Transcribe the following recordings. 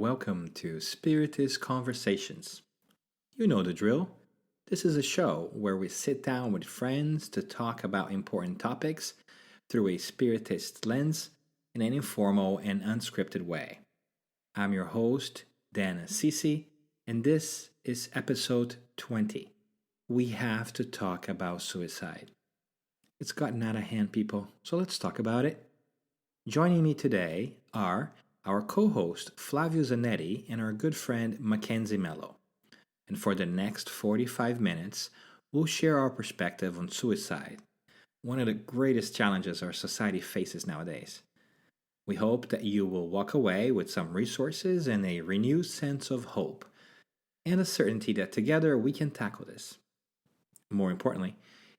welcome to Spiritist Conversations. You know the drill. This is a show where we sit down with friends to talk about important topics through a Spiritist lens in an informal and unscripted way. I'm your host, Dan Assisi, and this is episode 20. We have to talk about suicide. It's gotten out of hand, people, so let's talk about it. Joining me today are our co-host Flavio Zanetti and our good friend Mackenzie Mello. And for the next 45 minutes, we'll share our perspective on suicide, one of the greatest challenges our society faces nowadays. We hope that you will walk away with some resources and a renewed sense of hope, and a certainty that together we can tackle this. More importantly,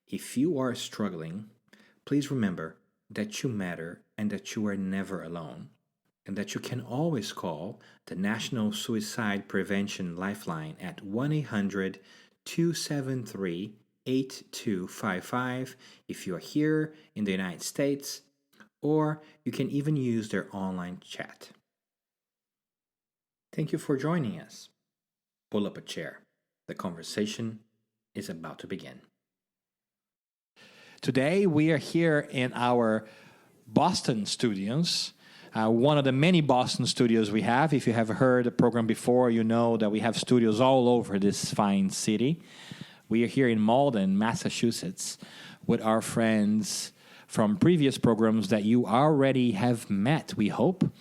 if you are struggling, please remember that you matter and that you are never alone, and that you can always call the National Suicide Prevention Lifeline at 1-800-273-8255 if you are here in the United States, or you can even use their online chat. Thank you for joining us. Pull up a chair. The conversation is about to begin. Today we are here in our Boston studios. One of the many Boston studios we have. If you have heard the program before, you know that we have studios all over this fine city. We are here in Malden, Massachusetts, with our friends from previous programs that you already have met, we hope.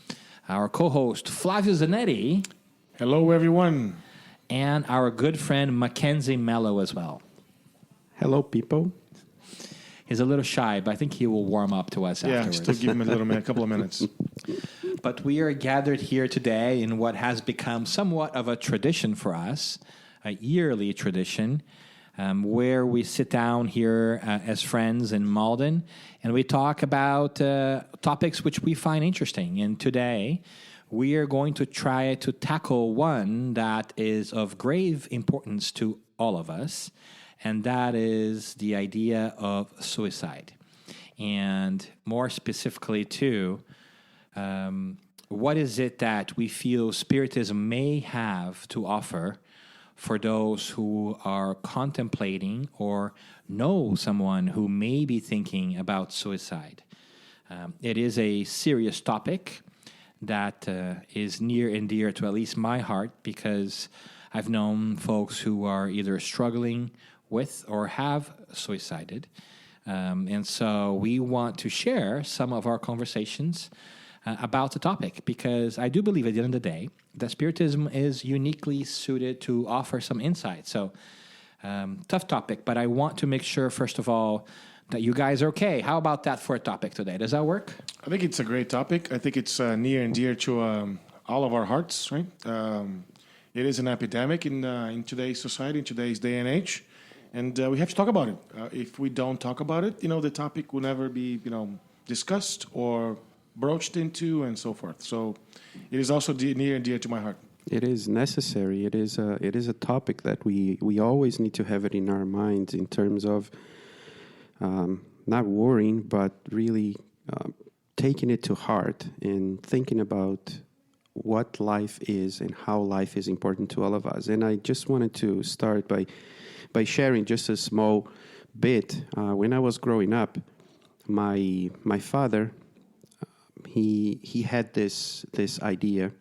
Our co-host, Flavio Zanetti. Hello, everyone. And our good friend, Mackenzie Mello, as well. Hello, people. He's a little shy, but I think he will warm up to us afterwards. Yeah, still give him a couple of minutes. But we are gathered here today in what has become somewhat of a tradition for us, a yearly tradition, where we sit down here as friends in Malden, and we talk about topics which we find interesting. And today, we are going to try to tackle one that is of grave importance to all of us, and that is the idea of suicide. And more specifically, too, what is it that we feel Spiritism may have to offer for those who are contemplating or know someone who may be thinking about suicide? It is a serious topic that is near and dear to at least my heart, because I've known folks who are either struggling with or have suicided. And so we want to share some of our conversations about the topic, because I do believe at the end of the day that Spiritism is uniquely suited to offer some insight. So tough topic, but I want to make sure, first of all, that you guys are okay. How about that for a topic today? Does that work? I think it's a great topic. I think it's near and dear to all of our hearts, right? It is an epidemic in today's society, in today's day and age. And we have to talk about it. If we don't talk about it, the topic will never be, discussed or broached into and so forth. So it is also near and dear to my heart. It is necessary. It is a topic that we always need to have it in our minds in terms of not worrying, but really taking it to heart and thinking about what life is and how life is important to all of us. And I just wanted to start by sharing just a small bit. When I was growing up, my father, he had this idea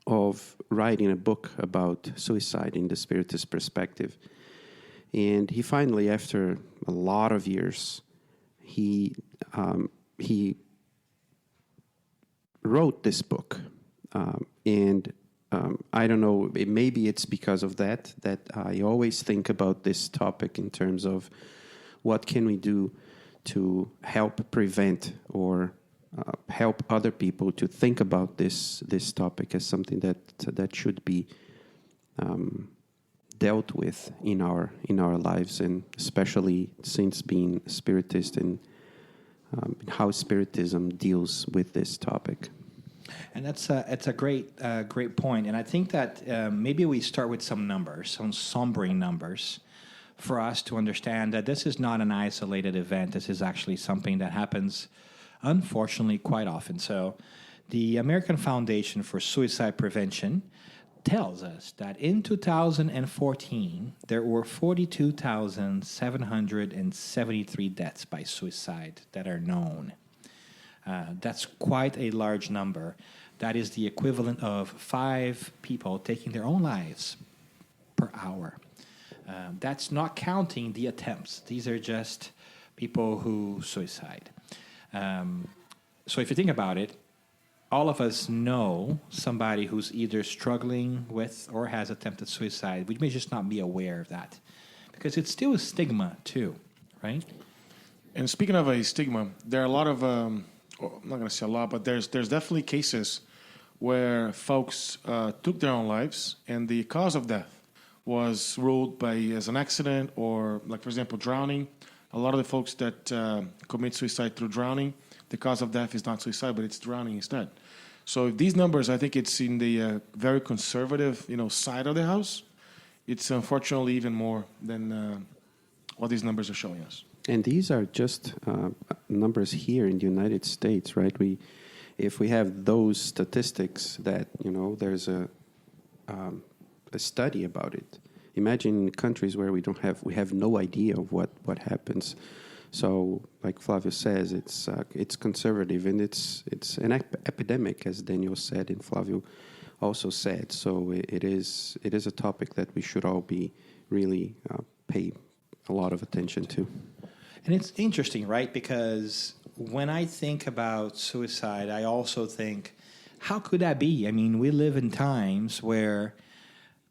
of writing a book about suicide in the Spiritist perspective. And he finally, after a lot of years, he wrote this book. I don't know, maybe it's because of that I always think about this topic in terms of what can we do to help prevent or help other people to think about this topic as something that should be dealt with in our lives, and especially since being Spiritist and how Spiritism deals with this topic. And it's a great point. And I think that maybe we start with some numbers, some sombering numbers, for us to understand that this is not an isolated event. This is actually something that happens, unfortunately, quite often. So The American Foundation for Suicide Prevention tells us that in 2014, there were 42,773 deaths by suicide that are known. That's quite a large number. That is the equivalent of 5 people taking their own lives per hour. That's not counting the attempts. These are just people who suicide. So if you think about it, all of us know somebody who's either struggling with or has attempted suicide. We may just not be aware of that because it's still a stigma too, right? And speaking of a stigma, there are a lot of, I'm not going to say a lot, but there's definitely cases where folks took their own lives and the cause of death was ruled as an accident or, like, for example, drowning. A lot of the folks that commit suicide through drowning, the cause of death is not suicide, but it's drowning instead. So these numbers, I think it's in the very conservative, side of the house. It's unfortunately even more than what these numbers are showing us. And these are just numbers here in the United States, right? If we have those statistics that, there's a study about it. Imagine countries where we have no idea of what happens. So, like Flavio says, it's conservative and it's an epidemic, as Daniel said and Flavio also said. So it is a topic that we should all be really pay a lot of attention to. And it's interesting, right? Because when I think about suicide, I also think, how could that be? I mean, we live in times where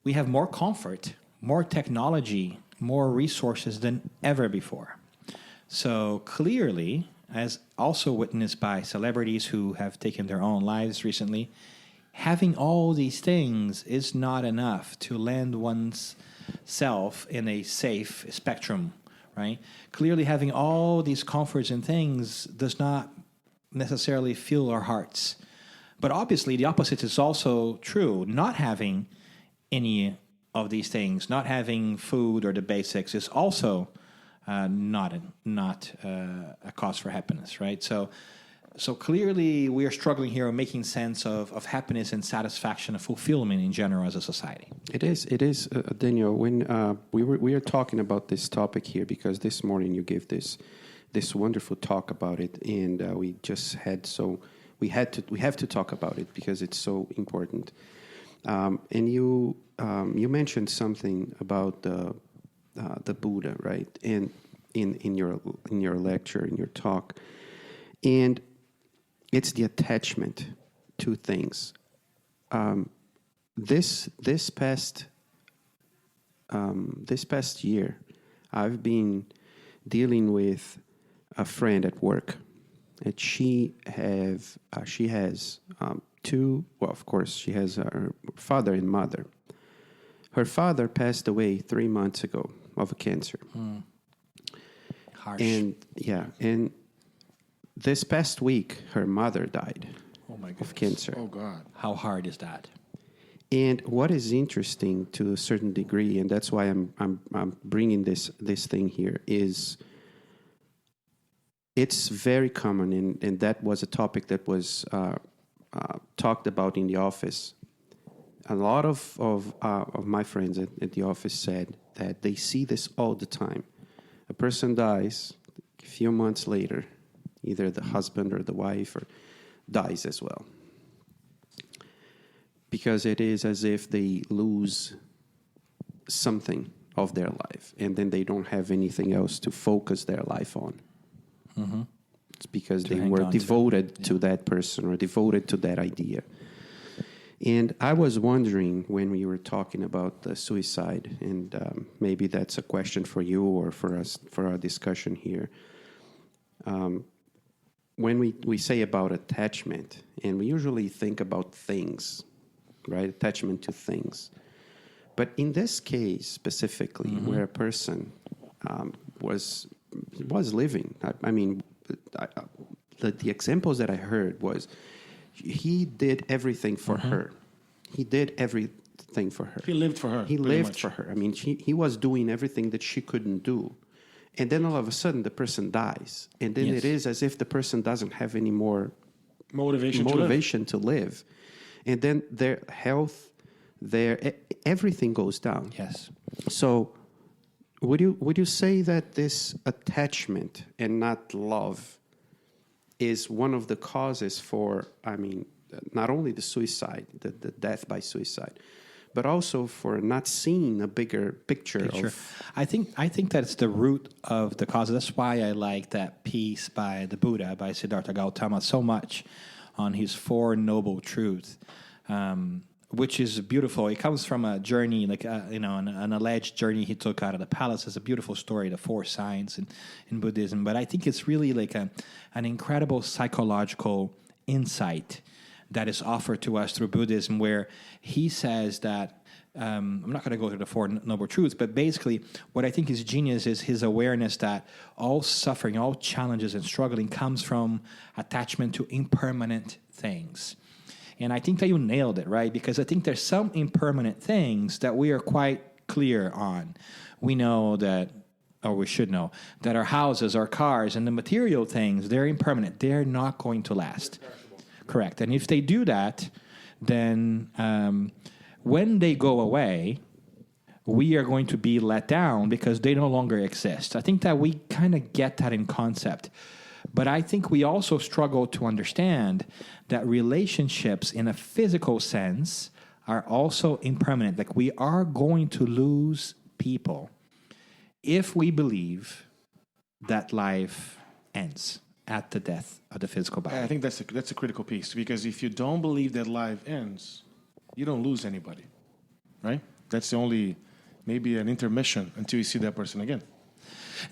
we have more comfort, more technology, more resources than ever before. So clearly, as also witnessed by celebrities who have taken their own lives recently, having all these things is not enough to land one's self in a safe spectrum, right? Clearly, having all these comforts and things does not necessarily fill our hearts. But obviously, the opposite is also true. Not having any of these things, not having food or the basics, is also not a cause for happiness, right? So clearly, we are struggling here, making sense of happiness and satisfaction and fulfillment in general as a society. It is, Daniel. When we are talking about this topic here, because this morning you gave this wonderful talk about it, and we have to talk about it because it's so important. And you mentioned something about the Buddha, right? And in your lecture, in your talk, and it's the attachment to things. This past year, I've been dealing with a friend at work, and she has two. Well, of course, she has her father and mother. Her father passed away 3 months ago of cancer. Harsh. And this past week, her mother died of cancer. Oh, God. How hard is that? And what is interesting to a certain degree, and that's why I'm bringing this thing here, is it's very common, and that was a topic that was talked about in the office. A lot of my friends at the office said that they see this all the time. A person dies, a few months later, either the husband or the wife dies as well. Because it is as if they lose something of their life, and then they don't have anything else to focus their life on. Mm-hmm. It's because they were devoted to that person or devoted to that idea. And I was wondering when we were talking about the suicide, and maybe that's a question for you or for us, for our discussion here. When we say about attachment, and we usually think about things, right? Attachment to things. But in this case specifically, where a person was living, the examples that I heard was he did everything for her. He did everything for her. He lived for her. He lived for her. I mean, he was doing everything that she couldn't do. And then all of a sudden, the person dies. And then it is as if the person doesn't have any more motivation to live. And then their health, everything goes down. Yes. So would you say that this attachment and not love is one of the causes for, not only the suicide, the death by suicide, but also for not seeing a bigger picture. I think that's the root of the cause. That's why I like that piece by the Buddha, by Siddhartha Gautama, so much on his Four Noble Truths, which is beautiful. It comes from a journey, an alleged journey he took out of the palace. It's a beautiful story, the four signs in Buddhism. But I think it's really like an incredible psychological insight that is offered to us through Buddhism, where he says that, I'm not going to go through the Four Noble Truths, but basically what I think is genius is his awareness that all suffering, all challenges and struggling comes from attachment to impermanent things. And I think that you nailed it, right? Because I think there's some impermanent things that we are quite clear on. We know that, or we should know, that our houses, our cars, and the material things, they're impermanent. They're not going to last. Correct. And if they do that, then when they go away, we are going to be let down because they no longer exist. I think that we kind of get that in concept. But I think we also struggle to understand that relationships in a physical sense are also impermanent. Like, we are going to lose people if we believe that life ends at the death of the physical body. I think that's a critical piece, because if you don't believe that life ends, you don't lose anybody, right? That's the only, maybe an intermission until you see that person again.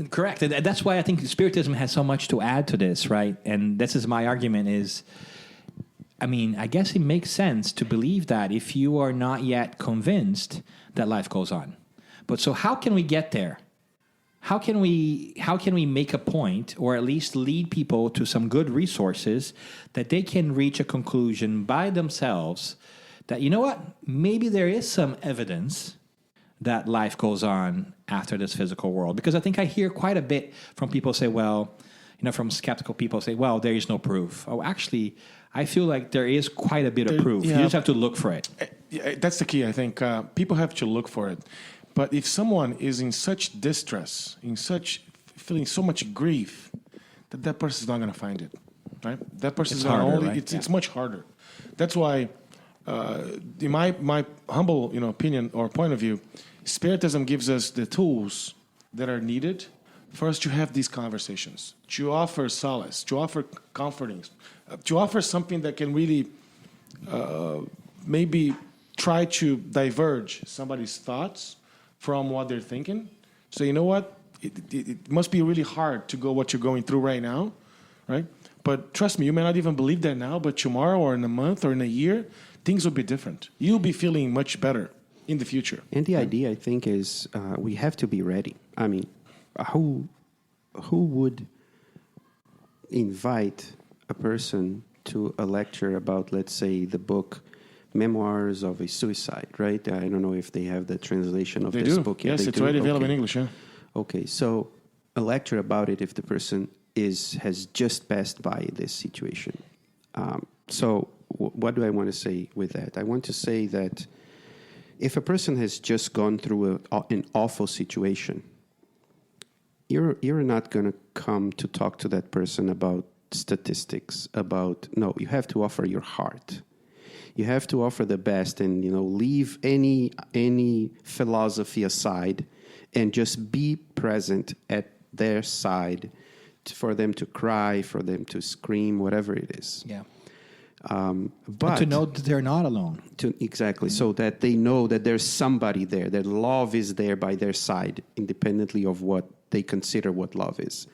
Correct. And that's why I think Spiritism has so much to add to this, right? And this is my argument is, I guess it makes sense to believe that if you are not yet convinced that life goes on. But so how can we get there? How can we make a point, or at least lead people to some good resources that they can reach a conclusion by themselves that, you know what, maybe there is some evidence that life goes on after this physical world? Because I think I hear quite a bit from people say, from skeptical people say, well, there is no proof. Oh, actually, I feel like there is quite a bit of proof. Yeah, you just have to look for it. That's the key, I think. People have to look for it. But if someone is in such distress, feeling so much grief, that person is not going to find it, right? That person is harder, right? It's much harder. That's why, in my humble opinion or point of view, Spiritism gives us the tools that are needed for us to have these conversations, to offer solace, to offer comforting, to offer something that can really maybe try to diverge somebody's thoughts from what they're thinking. So you know what? It must be really hard to go what you're going through right now, right? But trust me, you may not even believe that now, but tomorrow or in a month or in a year, things will be different. You'll be feeling much better in the future. And the idea, I think, is we have to be ready. Who would invite a person to a lecture about, let's say, the book Memoirs of a Suicide, right? I don't know if they have the translation of this book yet. Yes, it's already available in English, yeah. Okay, so a lecture about it if the person has just passed by this situation. So what do I want to say with that? I want to say that if a person has just gone through an awful situation, you're not going to come to talk to that person about statistics, no, you have to offer your heart. You have to offer the best and, leave any philosophy aside and just be present at their side for them to cry, for them to scream, whatever it is. Yeah. But to know that they're not alone. Exactly. So that they know that there's somebody there, that love is there by their side, independently of what they consider what love is.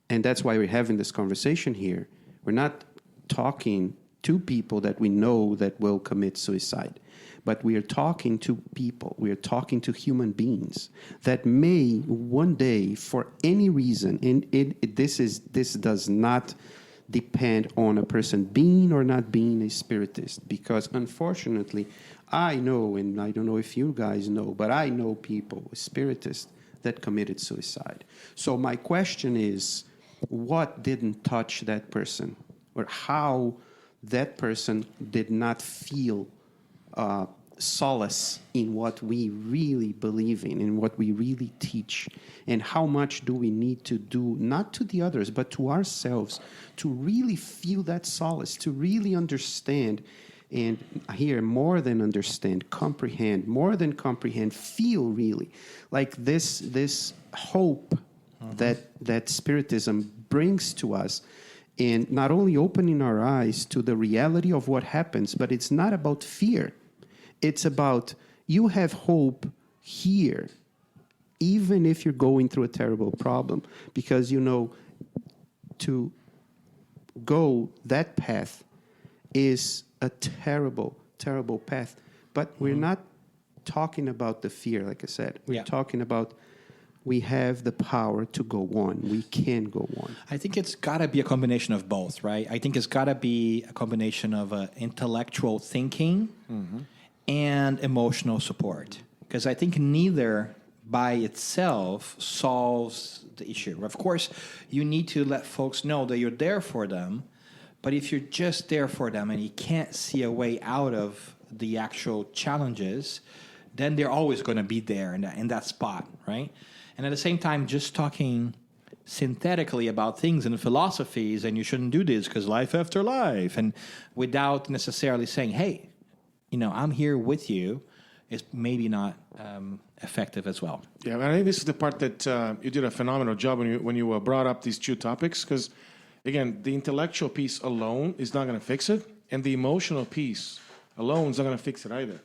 And that's why we're having this conversation here. We're not talking to people that we know that will commit suicide, but we are talking to people. We are talking to human beings that may one day, for any reason, and this does not depend on a person being or not being a spiritist, because unfortunately, I know, and I don't know if you guys know, but I know people, spiritists, that committed suicide. So my question is, what didn't touch that person or how that person did not feel solace in what we really believe in what we really teach, and how much do we need to do, not to the others, but to ourselves, to really feel that solace, to really understand, and here, more than understand, comprehend, more than comprehend, feel really, like this hope that Spiritism brings to us, and not only opening our eyes to the reality of what happens, but it's not about fear. It's about you have hope here, even if you're going through a terrible problem, because to go that path is a terrible, terrible path. But we're not talking about the fear, like I said. We're talking about we have the power to go on. We can go on. I think it's got to be a combination of both, right? I think it's got to be a combination of intellectual thinking and emotional support. Because I think neither by itself solves the issue. Of course, you need to let folks know that you're there for them. But if you're just there for them and you can't see a way out of the actual challenges, then they're always going to be there in that spot, right? And at the same time, just talking synthetically about things and philosophies, and you shouldn't do this because life after life, and without necessarily saying, hey, I'm here with you, is maybe not effective as well. Yeah, and I think this is the part that you did a phenomenal job when you brought up these two topics, because, again, the intellectual piece alone is not going to fix it, and the emotional piece alone is not going to fix it either.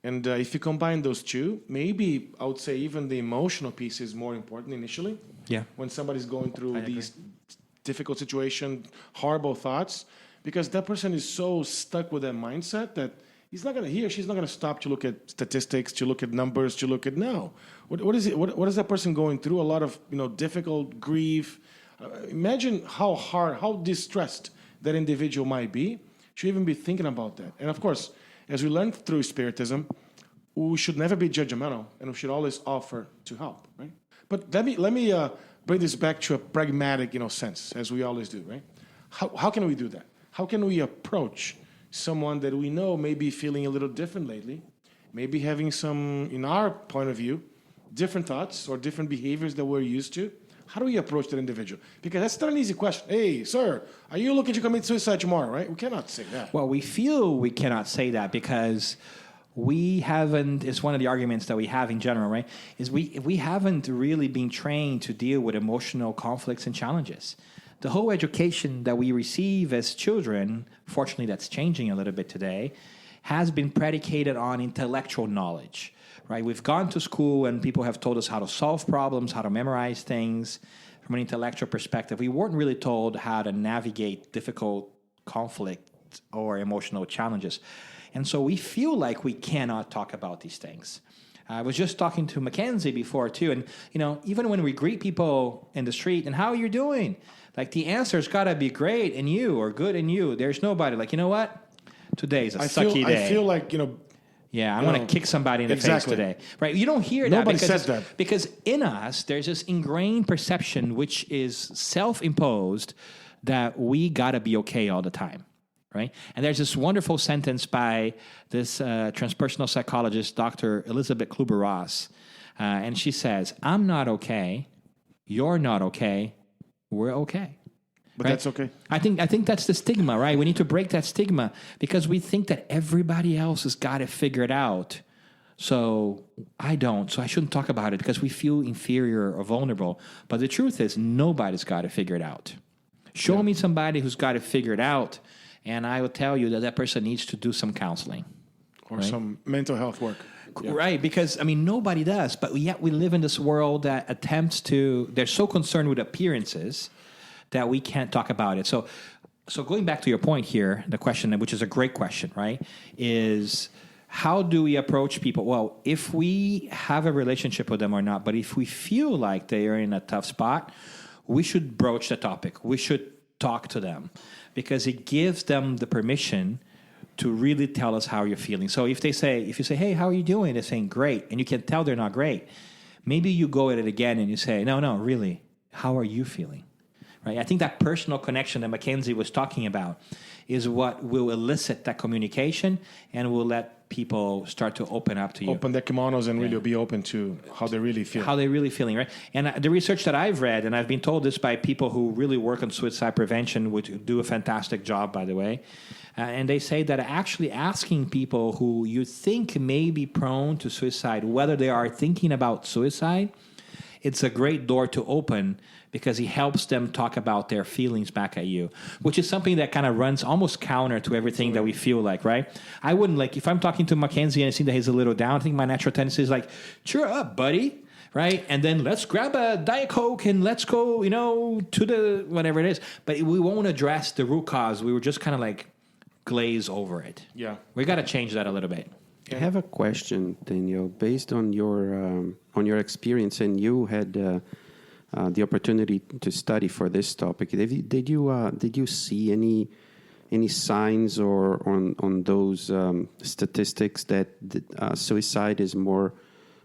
And if you combine those two, maybe I would say even the emotional piece is more important initially. Yeah. When somebody's going through these difficult situations, horrible thoughts, because that person is so stuck with that mindset that he's not going to hear. She's not going to stop to look at statistics, to look at numbers, to look at what is it? What is that person going through? A lot of difficult grief. Imagine how hard, how distressed that individual might be. Should even be thinking about that. And of course, as we learned through Spiritism, we should never be judgmental, and we should always offer to help, right? But let me bring this back to a pragmatic, sense, as we always do, right? How can we do that? How can we approach someone that we know may be feeling a little different lately, maybe having some, in our point of view, different thoughts or different behaviors that we're used to? How do we approach that individual? Because that's not an easy question. Hey, sir, are you looking to commit suicide tomorrow, right? We cannot say that. Well, we feel we cannot say that because we haven't, it's one of the arguments that we have in general, right? Is we haven't really been trained to deal with emotional conflicts and challenges. The whole education that we receive as children, fortunately that's changing a little bit today, has been predicated on intellectual knowledge. Right, we've gone to school and people have told us how to solve problems, how to memorize things from an intellectual perspective. We weren't really told how to navigate difficult conflict or emotional challenges. And so we feel like we cannot talk about these things. I was just talking to Mackenzie before too, and even when we greet people in the street and how are you doing? Like the answer's gotta be great and you or good and you. There's nobody like, you know what? Today's a sucky day. I feel like, yeah, I want to kick somebody in the face today. Right? You don't hear that. Nobody says that. Because in us, there's this ingrained perception, which is self-imposed, that we got to be okay all the time. Right? And there's this wonderful sentence by this transpersonal psychologist, Dr. Elizabeth Kluber-Ross. And she says, I'm not okay. You're not okay. We're okay. But right? that's okay. I think that's the stigma, right? We need to break that stigma because we think that everybody else has got it figured out. So I don't. So I shouldn't talk about it because we feel inferior or vulnerable. But the truth is nobody's got it figured out. Show me somebody who's got it figured out, and I will tell you that person needs to do some counseling. Or some mental health work. Yeah. Right, because, nobody does. But yet we live in this world that attempts to, they're so concerned with appearances that we can't talk about it. So going back to your point here, the question, which is a great question, right, is how do we approach people? Well, if we have a relationship with them or not, but if we feel like they are in a tough spot, we should broach the topic. We should talk to them because it gives them the permission to really tell us how you're feeling. So if you say, hey, how are you doing? They're saying, great. And you can tell they're not great. Maybe you go at it again and you say, no, really, how are you feeling? right? I think that personal connection that Mackenzie was talking about is what will elicit that communication and will let people start to open up to you. Open their kimonos and really be open to how they really feel. How they're really feeling, right? And the research that I've read, and I've been told this by people who really work on suicide prevention, which do a fantastic job, by the way, and they say that actually asking people who you think may be prone to suicide whether they are thinking about suicide, it's a great door to open because he helps them talk about their feelings back at you, which is something that kind of runs almost counter to everything that we feel like, right? I wouldn't if I'm talking to Mackenzie and I see that he's a little down, I think my natural tendency is like, cheer up, buddy, right? And then let's grab a Diet Coke and let's go, to the whatever it is. But we won't address the root cause. We were just kind of glaze over it. Yeah. We got to change that a little bit. I have a question, Daniel. Based on your experience, and you had the opportunity to study for this topic, did you see any signs or on those statistics that suicide is more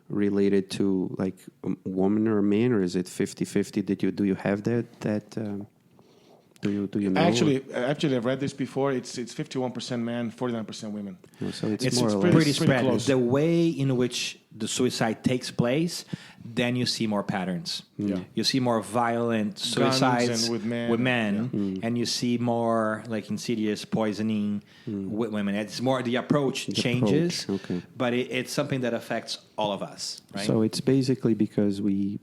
related to woman or man, or is it 50-50? Do you have that? Do you know? Actually, I've read this before. It's 51% men, 49% women. Oh, so it's It's more or pretty- less. Pretty spread. close. The way in which the suicide takes place, then you see more patterns. Yeah. You see more violent Guns suicides and with men. and you see more insidious poisoning with women. It's more the approach changes, okay. but it's something that affects all of us, right? So it's basically because we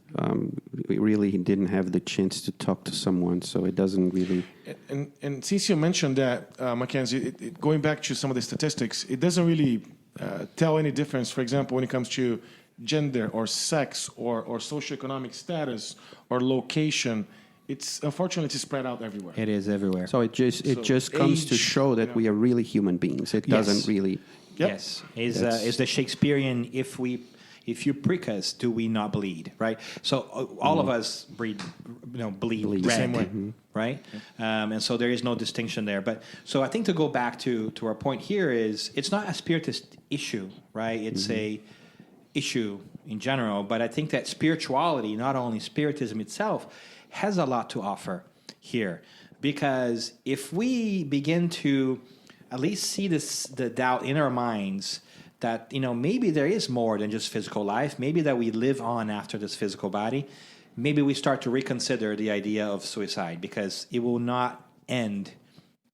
really didn't have the chance to talk to someone, so it doesn't really. And since you mentioned that, Mackenzie, going back to some of the statistics, it doesn't really tell any difference, for example, when it comes to gender or sex or socioeconomic status or location. It's unfortunately it's spread out everywhere. It is everywhere. So it just comes to age, show that we are really human beings. It doesn't really. Yep. Yes, is the Shakespearean if you prick us, do we not bleed? Right. So all of us bleed Bleed. red, Same way. right? And so there is no distinction there. But so I think to go back to our point here is it's not a Spiritist issue, right? It's a issue in general. But I think that spirituality, not only Spiritism itself, has a lot to offer here, because if we begin to at least see the doubt in our minds that maybe there is more than just physical life, maybe that we live on after this physical body, maybe we start to reconsider the idea of suicide, because it will not end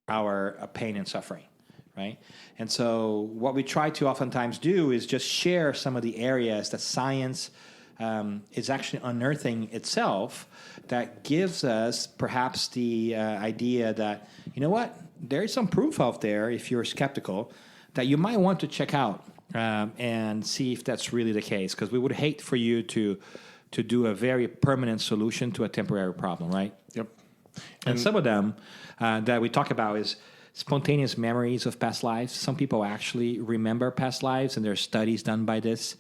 our pain and suffering, right? And so what we try to oftentimes do is just share some of the areas that science is actually unearthing itself, that gives us perhaps the idea that, there is some proof out there, if you're skeptical, that you might want to check out and see if that's really the case, because we would hate for you to do a very permanent solution to a temporary problem, right? Yep. And some of them that we talk about is spontaneous memories of past lives. Some people actually remember past lives, and there are studies done by this.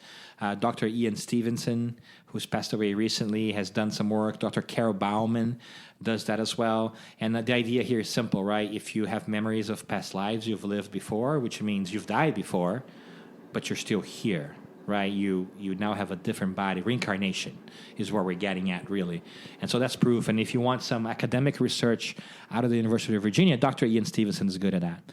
Dr. Ian Stevenson, who's passed away recently, has done some work. Dr. Carol Bauman does that as well. And the idea here is simple, right? If you have memories of past lives you've lived before, which means you've died before, but you're still here, right? You now have a different body. Reincarnation is where we're getting at, really. And so that's proof. And if you want some academic research out of the University of Virginia, Dr. Ian Stevenson is good at that.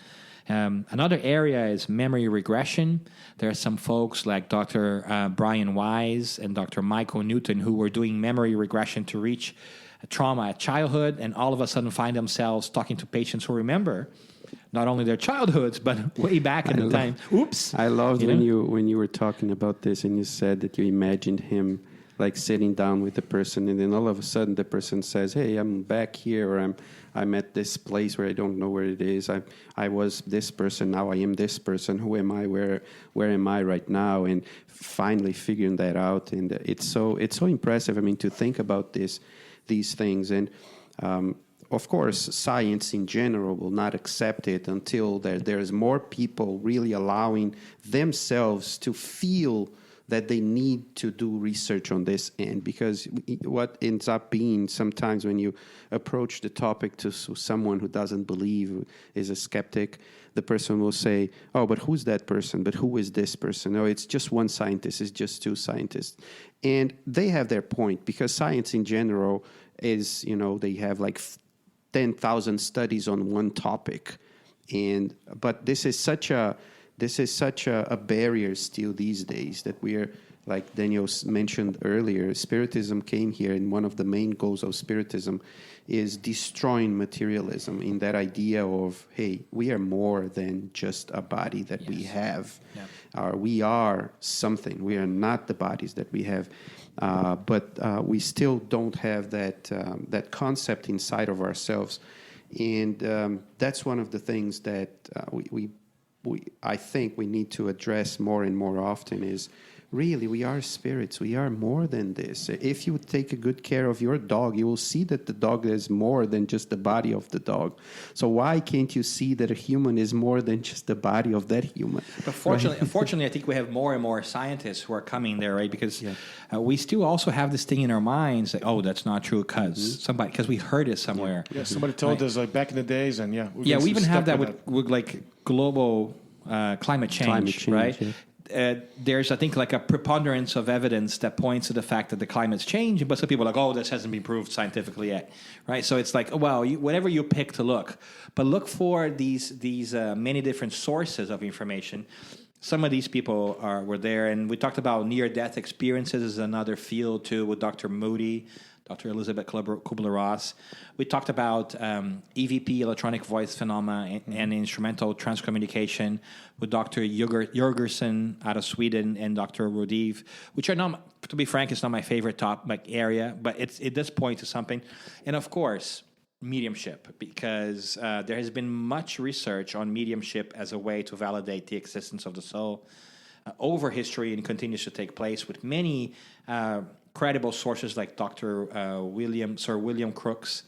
Another area is memory regression. There are some folks like Dr. Brian Wise and Dr. Michael Newton who were doing memory regression to reach a trauma at childhood, and all of a sudden find themselves talking to patients who remember not only their childhoods, but way back in the time. Oops. I loved when you were talking about this, and you said that you imagined him sitting down with the person, and then all of a sudden the person says, "Hey, I'm back here, or I'm at this place where I don't know where it is. I was this person, now I am this person. Who am I? Where am I right now?" And finally figuring that out, and it's so impressive. I mean, to think about these things, and of course, science in general will not accept it until there's more people really allowing themselves to feel that they need to do research on this end, because what ends up being sometimes when you approach the topic to someone who doesn't believe, is a skeptic, the person will say, "Oh, but who's that person? But who is this person? No, it's just one scientist. It's just two scientists." And they have their point, because science in general is, they have like 10,000 studies on one topic. But this is such a barrier still these days that we're, like Daniel mentioned earlier, Spiritism came here, and one of the main goals of Spiritism is destroying materialism, in that idea of, hey, we are more than just a body that we have. Yeah. We are something. We are not the bodies that we have. But we still don't have that concept inside of ourselves. And that's one of the things that I think we need to address more and more often is, really, we are spirits. We are more than this. If you take a good care of your dog, you will see that the dog is more than just the body of the dog. So why can't you see that a human is more than just the body of that human? But unfortunately, I think we have more and more scientists who are coming there, right? Because we still also have this thing in our minds that, oh, that's not true because we heard it somewhere. Yeah, somebody told us like back in the days, and we even have that with like global climate change, right? Yeah. There's, I think, like a preponderance of evidence that points to the fact that the climate's changing, but some people are like, oh, this hasn't been proved scientifically yet, right? So it's like, well, whatever you pick to look, but look for these many different sources of information. Some of these people were there, and we talked about near-death experiences as another field too with Dr. Moody, Dr. Elizabeth Kubler-Ross. We talked about EVP, electronic voice phenomena, and instrumental transcommunication with Dr. Jurgerson out of Sweden and Dr. Rodiv, which are not, to be frank, it's not my favorite area, but it does point to something. And of course, mediumship, because there has been much research on mediumship as a way to validate the existence of the soul over history, and continues to take place with many credible sources like Dr. Sir William Crookes,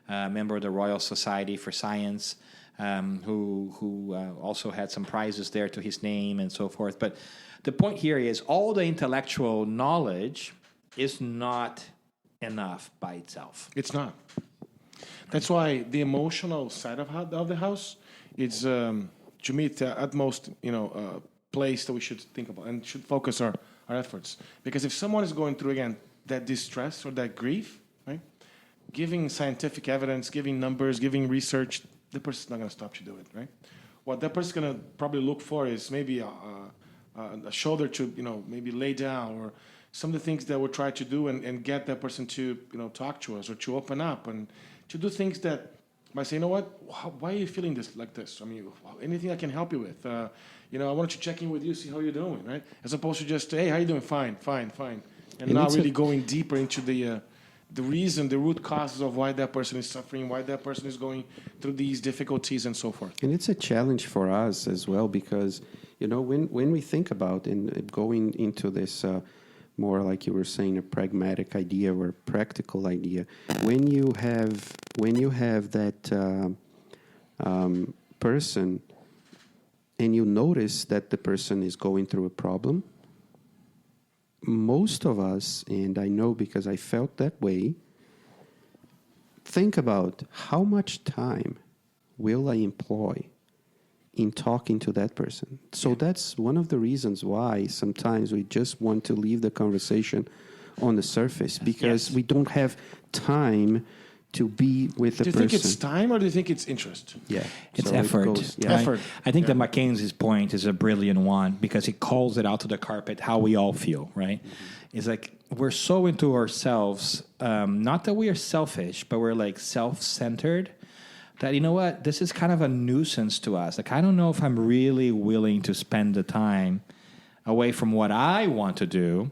member of the Royal Society for Science, who also had some prizes there to his name and so forth. But the point here is all the intellectual knowledge is not enough by itself. It's not. That's why the emotional side of the house is, to me, the utmost place that we should think about and should focus our efforts. Because if someone is going through, again, that distress or that grief, right, giving scientific evidence, giving numbers, giving research, the person's not going to stop you do it, right? What that person's going to probably look for is maybe a shoulder to, maybe lay down, or some of the things that we'll try to do and get that person to, talk to us or to open up and to do things that might say, you know what, why are you feeling this like this? I mean, anything I can help you with? I wanted to check in with you, see how you're doing, right? As opposed to just, hey, how you doing? Fine. And not really going deeper into the reason, the root causes of why that person is suffering, why that person is going through these difficulties and so forth. And it's a challenge for us as well, because, when we think about and going into this more, like you were saying, a pragmatic idea or a practical idea, when you have that person and you notice that the person is going through a problem, most of us, and I know because I felt that way, think about how much time will I employ in talking to that person. So that's one of the reasons why sometimes we just want to leave the conversation on the surface, because we don't have time to be with the person. Do you think it's time, or do you think it's interest? Yeah. It's effort. Effort. I think that Mackenzie's point is a brilliant one, because it calls it out to the carpet how we all feel, right? It's like we're so into ourselves, not that we are selfish, but we're like self-centered, that, you know what, this is kind of a nuisance to us. Like, I don't know if I'm really willing to spend the time away from what I want to do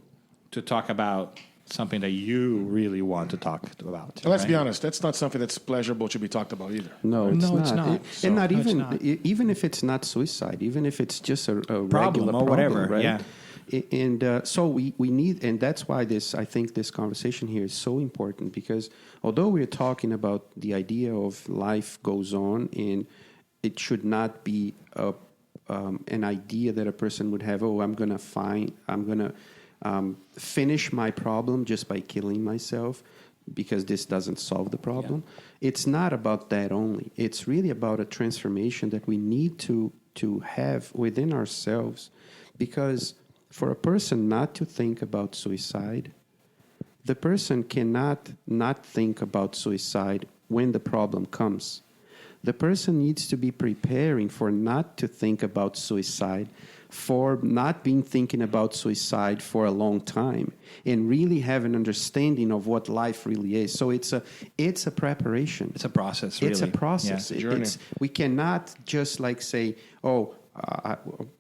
to talk about something that you really want to talk about. And let's be honest, that's not something that's pleasurable to be talked about either. No, it's not. And not even even if it's not suicide, even if it's just a problem regular or whatever, right? Yeah. And so we need, and that's why I think this conversation here is so important, because although we're talking about the idea of life goes on, and it should not be an idea that a person would have, I'm going to finish my problem just by killing myself, because this doesn't solve the problem. Yeah. It's not about that only. It's really about a transformation that we need to have within ourselves, because for a person not to think about suicide, the person cannot not think about suicide when the problem comes. The person needs to be preparing for not to think about suicide, for not being thinking about suicide for a long time, and really have an understanding of what life really is. So it's a preparation. It's a process, really. It's a process. Yeah. We cannot just like say, oh,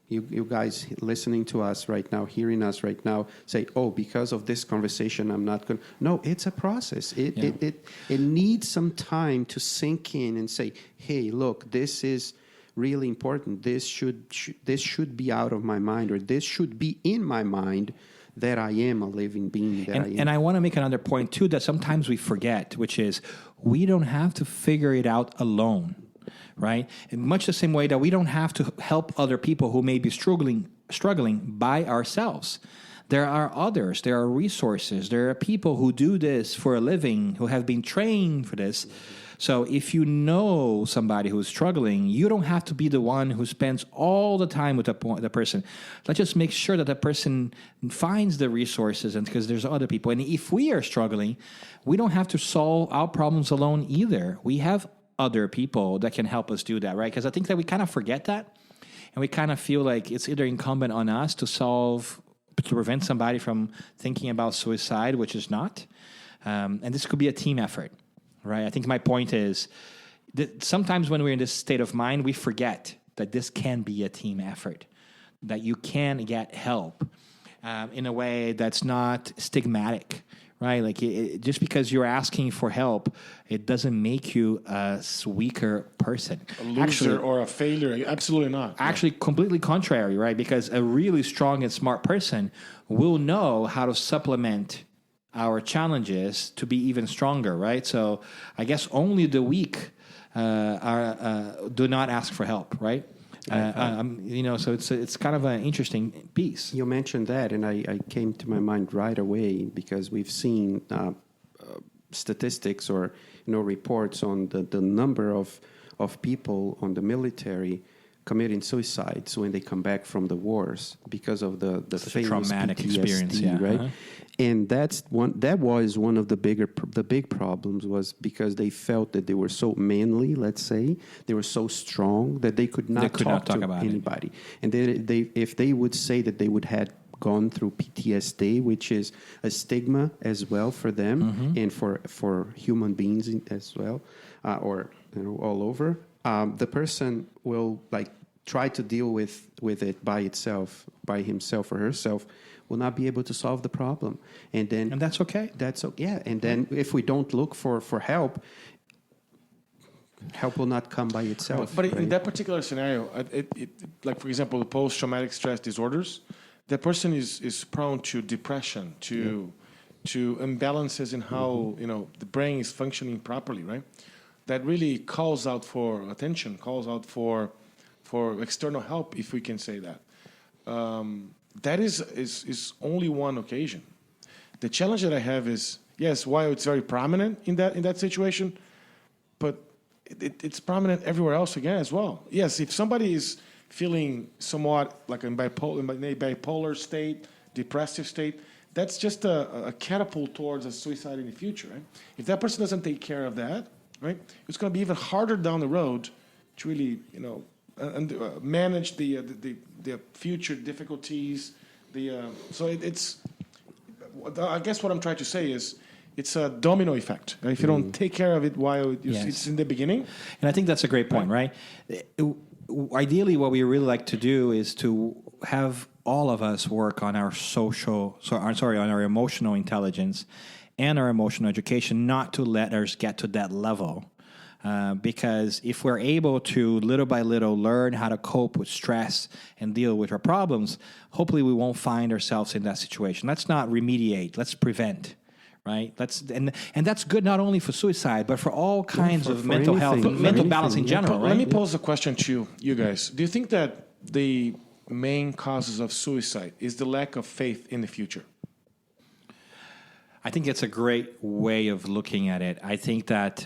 you guys listening to us right now, hearing us right now, say, oh, because of this conversation, I'm not going to. No, it's a process. It needs some time to sink in and say, hey, look, this is really important. This should be out of my mind, or this should be in my mind, that I am a living being. And I want to make another point, too, that sometimes we forget, which is we don't have to figure it out alone. Right? In much the same way that we don't have to help other people who may be struggling by ourselves. There are others, there are resources, there are people who do this for a living, who have been trained for this. So if you know somebody who's struggling, you don't have to be the one who spends all the time with the person. Let's just make sure that the person finds the resources, and because there's other people. And if we are struggling, we don't have to solve our problems alone either. We have other people that can help us do that, right? Because I think that we kind of forget that, and we kind of feel like it's either incumbent on us to prevent somebody from thinking about suicide, which is not. And this could be a team effort, right? I think my point is that sometimes when we're in this state of mind, we forget that this can be a team effort, that you can get help in a way that's not stigmatic. Right, like just because you're asking for help, it doesn't make you a weaker person, a loser or a failure. Absolutely not. Actually, completely contrary, right? Because a really strong and smart person will know how to supplement our challenges to be even stronger, right? So, I guess only the weak do not ask for help, right? So it's kind of an interesting piece. You mentioned that, and I came to my mind right away because we've seen statistics or reports on the number of people on the military committing suicides when they come back from the wars because of the famous traumatic PTSD, experience, yeah. right? Uh-huh. And that was one of the big problems, was because they felt that they were so manly, let's say, they were so strong that they could not talk to about anybody. And they if they would say that they would have gone through PTSD, which is a stigma as well for them, and for human beings as well, or all over. The person will try to deal with it by himself or herself, will not be able to solve the problem, and that's okay. And then if we don't look for help will not come by itself. But right? in that particular scenario, like for example, the post-traumatic stress disorders, that person is prone to depression, to imbalances in how the brain is functioning properly, right? That really calls out for attention, calls out for external help, if we can say that. That is only one occasion. The challenge that I have is, yes, while it's very prominent in that situation, but it's prominent everywhere else again as well. Yes, if somebody is feeling somewhat like in a bipolar state, depressive state, that's just a catapult towards a suicide in the future, right? If that person doesn't take care of that, right, it's going to be even harder down the road to really, manage the future difficulties. So it's. I guess what I'm trying to say is, it's a domino effect. Right? If you don't take care of it while it's in the beginning, and I think that's a great point, right? Ideally, what we really like to do is to have all of us work on our on our emotional intelligence and our emotional education, not to let us get to that level. Because if we're able to, little by little, learn how to cope with stress and deal with our problems, hopefully we won't find ourselves in that situation. Let's not remediate. Let's prevent, right? And that's good not only for suicide, but for all kinds of mental health, mental balance in general, right? Let me pose a question to you guys. Do you think that the main causes of suicide is the lack of faith in the future? I think it's a great way of looking at it. I think that,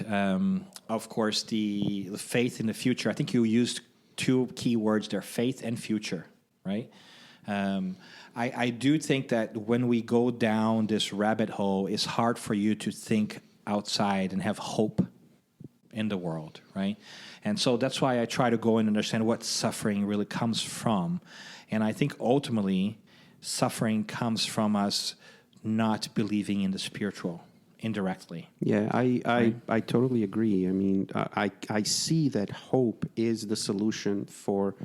of course, the faith in the future, I think you used two key words there, faith and future, right? I do think that when we go down this rabbit hole, it's hard for you to think outside and have hope in the world, right? And so that's why I try to go and understand what suffering really comes from. And I think ultimately, suffering comes from us not believing in the spiritual indirectly. Yeah, I totally agree. I mean, I see that hope is the solution for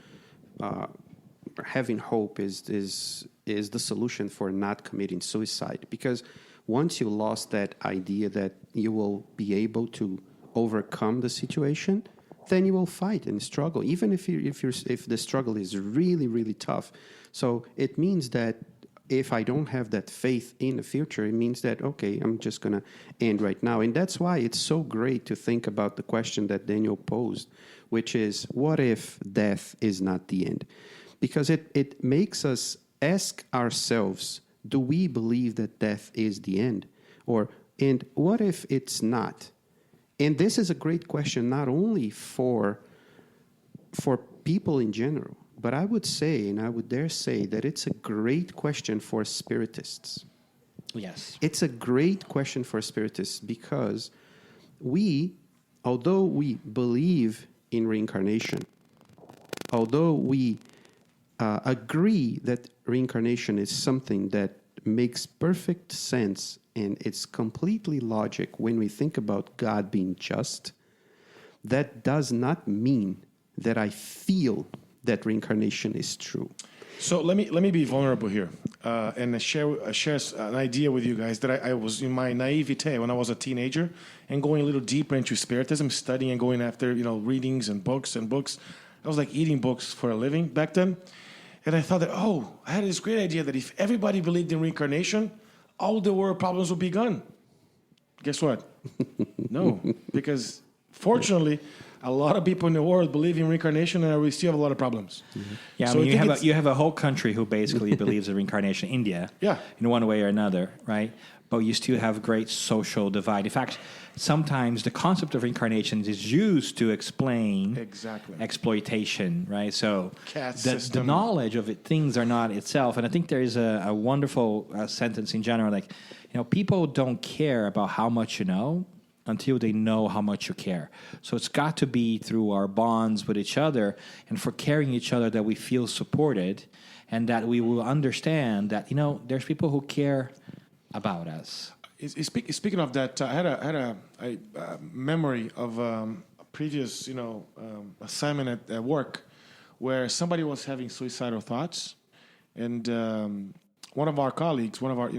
having hope is the solution for not committing suicide, because once you lost that idea that you will be able to overcome the situation, then you will fight and struggle, even if the struggle is really, really tough. So it means that if I don't have that faith in the future, it means that, okay, I'm just going to end right now. And that's why it's so great to think about the question that Daniel posed, which is, what if death is not the end? Because it makes us ask ourselves, do we believe that death is the end? And what if it's not? And this is a great question, not only for people in general, but I would say, and I would dare say, that it's a great question for Spiritists. Yes. It's a great question for Spiritists because although we believe in reincarnation, although we agree that reincarnation is something that makes perfect sense and it's completely logic when we think about God being just, that does not mean that I feel that reincarnation is true. So let me be vulnerable here and share an idea with you guys that I was in my naivete when I was a teenager and going a little deeper into Spiritism, studying and going after readings and books. I was like eating books for a living back then, and I thought that I had this great idea that if everybody believed in reincarnation, all the world problems would be gone. Guess what? No, because fortunately, a lot of people in the world believe in reincarnation, and we still have a lot of problems. Mm-hmm. Yeah, so I mean, you have a whole country who basically believes in reincarnation, India, in one way or another, right? But you still have great social divide. In fact, sometimes the concept of reincarnation is used to explain exploitation, right? So the knowledge of things are not itself. And I think there is a wonderful sentence in general, like, people don't care about how much you know until they know how much you care. So it's got to be through our bonds with each other and for caring each other that we feel supported and that we will understand that, there's people who care about us. Speaking of that, I had a memory of a previous, assignment at work where somebody was having suicidal thoughts, and one of our colleagues, one of our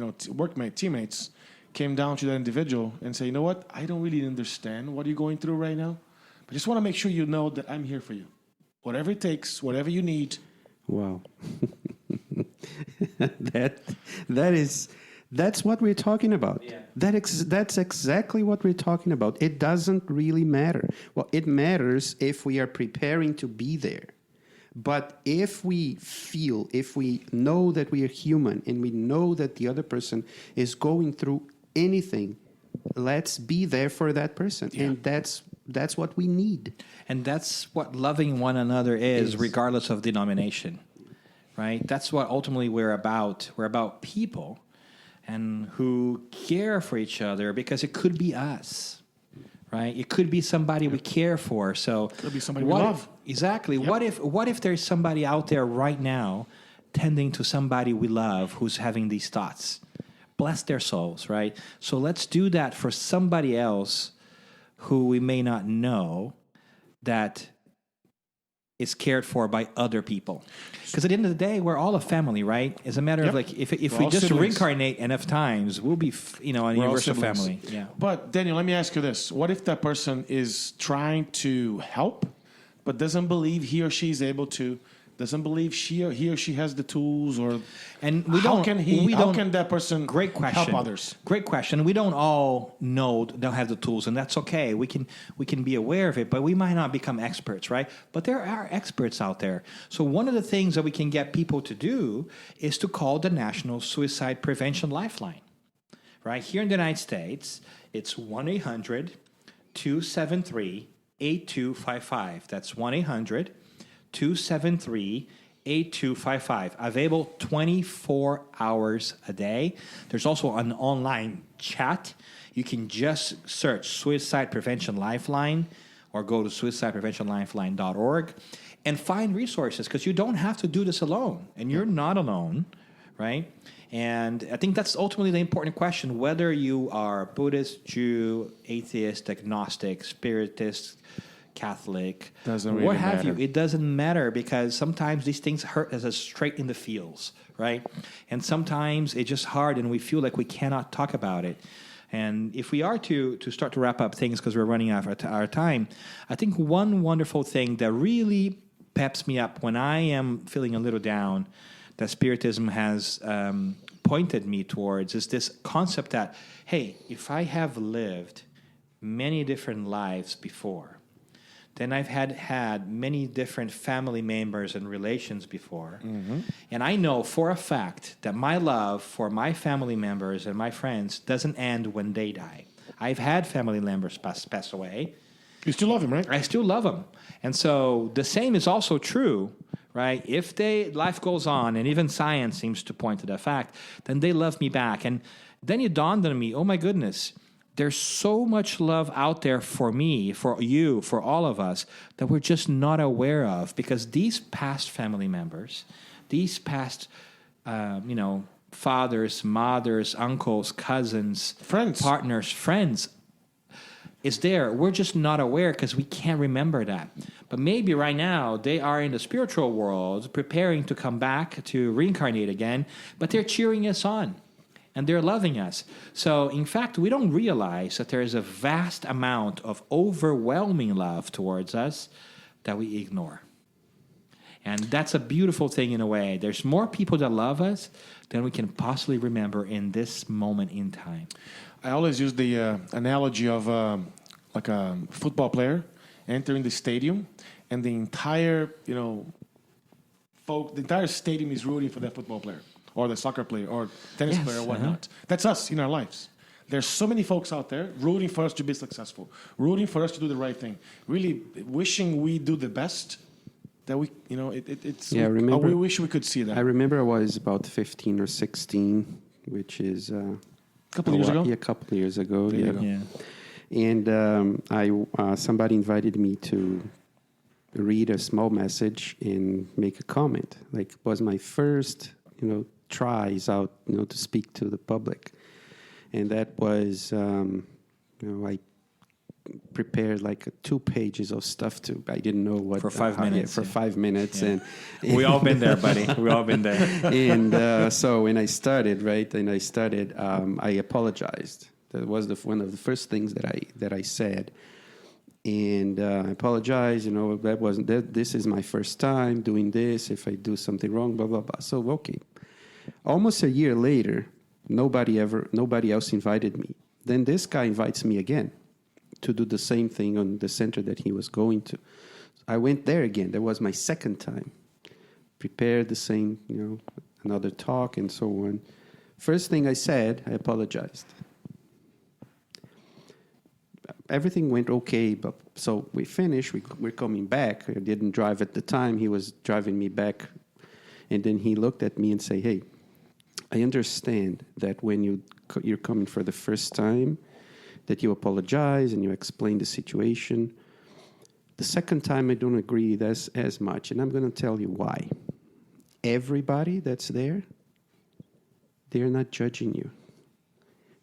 teammates, came down to that individual and said, "You know what? I don't really understand what you're going through right now, but I just want to make sure you know that I'm here for you, whatever it takes, whatever you need." Wow, That's what we're talking about. Yeah. That's exactly what we're talking about. It doesn't really matter. Well, it matters if we are preparing to be there. But if we know that we are human and we know that the other person is going through anything, let's be there for that person. Yeah. And that's what we need. And that's what loving one another is, regardless of denomination, right? That's what ultimately we're about. We're about people and who care for each other, because it could be us, right? It could be somebody we care for. So it could be somebody we love. Exactly. Yep. What if there's somebody out there right now tending to somebody we love who's having these thoughts? Bless their souls, right? So let's do that for somebody else who we may not know that is cared for by other people. Because at the end of the day, we're all a family, right? It's a matter of if we just reincarnate enough times, we'll be, a universal family. Yeah. But Daniel, let me ask you this: what if that person is trying to help, but doesn't believe he or she is able to? Doesn't believe he or she has the tools, how can that person help others? Great question. We don't all don't have the tools, and that's okay. We can be aware of it, but we might not become experts, right? But there are experts out there. So one of the things that we can get people to do is to call the National Suicide Prevention Lifeline. Right here in the United States, it's 1-800-273-8255. That's 1-800-273-8255. 8255. Available 24 hours a day. There's also an online chat. You can just search Suicide Prevention Lifeline or go to suicidepreventionlifeline.org and find resources, because you don't have to do this alone, and you're not alone, right? And I think that's ultimately the important question, whether you are Buddhist, Jew, atheist, agnostic, Spiritist, Catholic, doesn't really what have matter. you. It doesn't matter, because sometimes these things hurt us straight in the feels, right? And sometimes it's just hard and we feel like we cannot talk about it. And if we are to start to wrap up things, because we're running out of our time, I think one wonderful thing that really peps me up when I am feeling a little down, that Spiritism has pointed me towards, is this concept that, hey, if I have lived many different lives before, then I've had many different family members and relations before. Mm-hmm. And I know for a fact that my love for my family members and my friends doesn't end when they die. I've had family members pass away. You still love him, right? I still love them. And so the same is also true, right? If life goes on, and even science seems to point to that fact, then they love me back. And then it dawned on me, oh my goodness, there's so much love out there for me, for you, for all of us, that we're just not aware of, because these past family members, these past, fathers, mothers, uncles, cousins, friends, partners, friends, is there. We're just not aware because we can't remember that. But maybe right now they are in the spiritual world preparing to come back to reincarnate again, but they're cheering us on and they're loving us. So in fact, we don't realize that there is a vast amount of overwhelming love towards us that we ignore. And that's a beautiful thing in a way. There's more people that love us than we can possibly remember in this moment in time. I always use the analogy of like a football player entering the stadium, and the entire the entire stadium is rooting for that football player, or the soccer player, or tennis player, or whatnot. That's us in our lives. There's so many folks out there rooting for us to be successful, rooting for us to do the right thing, really wishing we do the best. That we, it's. Yeah, we wish we could see that. I remember I was about 15 or 16, which is a couple of years ago. Yeah, a couple of years ago. There you go. And somebody invited me to read a small message and make a comment. Like, it was my first, tries out, to speak to the public, and that was, I prepared like 2 pages of stuff I didn't know what for 5 minutes. For 5 minutes, yeah. and we all been there, buddy. We all been there. And so when I started, I apologized. That was one of the first things that I said, and I apologized. This is my first time doing this. If I do something wrong, blah blah blah. So okay, almost a year later, nobody else invited me. Then this guy invites me again to do the same thing on the center that he was going to. I went there again. That was my second time. Prepared the same, another talk and so on. First thing I said, I apologized. Everything went okay, but so we finished. We're coming back. I didn't drive at the time. He was driving me back. And then he looked at me and said, hey, I understand that when you're coming for the first time, that you apologize and you explain the situation. The second time, I don't agree as much, and I'm going to tell you why. Everybody that's there, they're not judging you.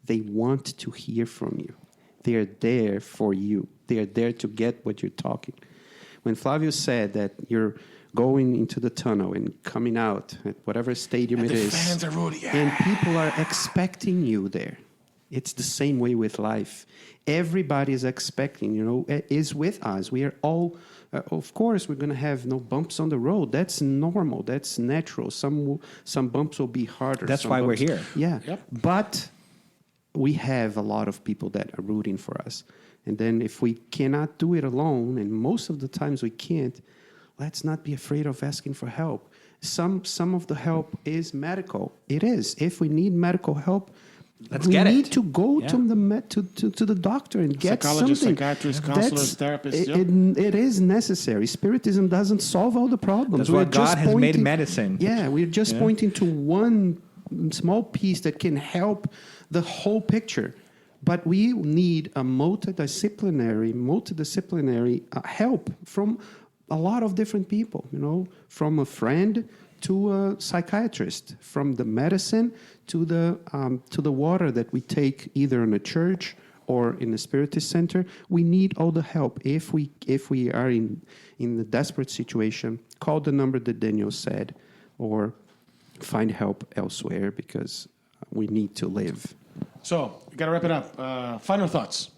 They want to hear from you. They are there for you. They are there to get what you're talking. When Flavio said that you're going into the tunnel and coming out at whatever stadium it is, fans are rooting, and people are expecting you there. It's the same way with life. Everybody is expecting, is with us. We are all, of course, we're going to have no bumps on the road. That's normal. That's natural. Some bumps will be harder. That's why we're here. Yeah. Yep. But we have a lot of people that are rooting for us. And then if we cannot do it alone, and most of the times we can't, let's not be afraid of asking for help. Some of the help is medical. It is. If we need medical help, Let's we get need it. to go Yeah. to the doctor and get Psychologists, something. psychiatrists, counselors, therapists, It is necessary. Spiritism doesn't solve all the problems. That's why God has made medicine. Yeah, we're just pointing to one small piece that can help the whole picture. But we need a multidisciplinary help from a lot of different people, from a friend to a psychiatrist, from the medicine to the water that we take either in a church or in a Spiritist center. We need all the help. If we are in a desperate situation, call the number that Daniel said, or find help elsewhere, because we need to live. So, we got to wrap it up. Final thoughts.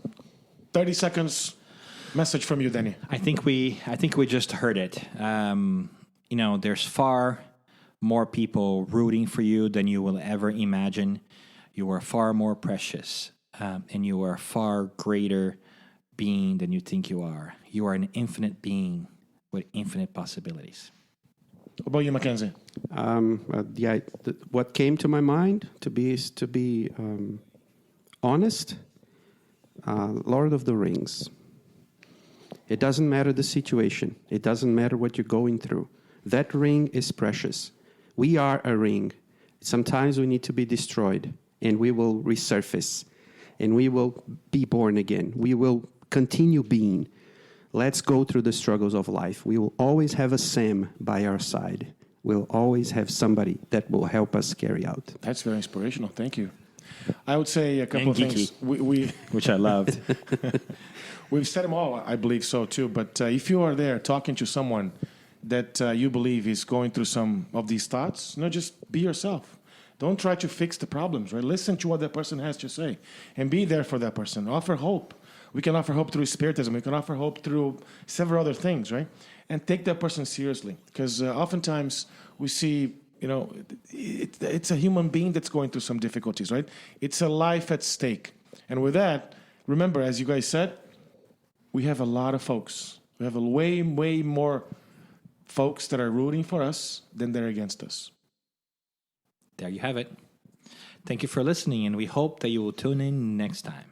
30 seconds. Message from you, Danny. I think we just heard it. There's far more people rooting for you than you will ever imagine. You are far more precious, and you are a far greater being than you think you are. You are an infinite being with infinite possibilities. What about you, Mackenzie? What came to my mind to be honest. Lord of the Rings. It doesn't matter the situation. It doesn't matter what you're going through. That ring is precious. We are a ring. Sometimes we need to be destroyed, and we will resurface, and we will be born again. We will continue being. Let's go through the struggles of life. We will always have a Sam by our side. We'll always have somebody that will help us carry out. That's very inspirational. Thank you. I would say a couple of things. Which I loved. We've said them all, I believe so too. But if you are there talking to someone that you believe is going through some of these thoughts, just be yourself. Don't try to fix the problems, right? Listen to what that person has to say and be there for that person. Offer hope. We can offer hope through Spiritism. We can offer hope through several other things, right? And take that person seriously, because oftentimes we see, it's a human being that's going through some difficulties, right? It's a life at stake. And with that, remember, as you guys said, we have a lot of folks. We have a way, way more folks that are rooting for us than they're against us. There you have it. Thank you for listening, and we hope that you will tune in next time.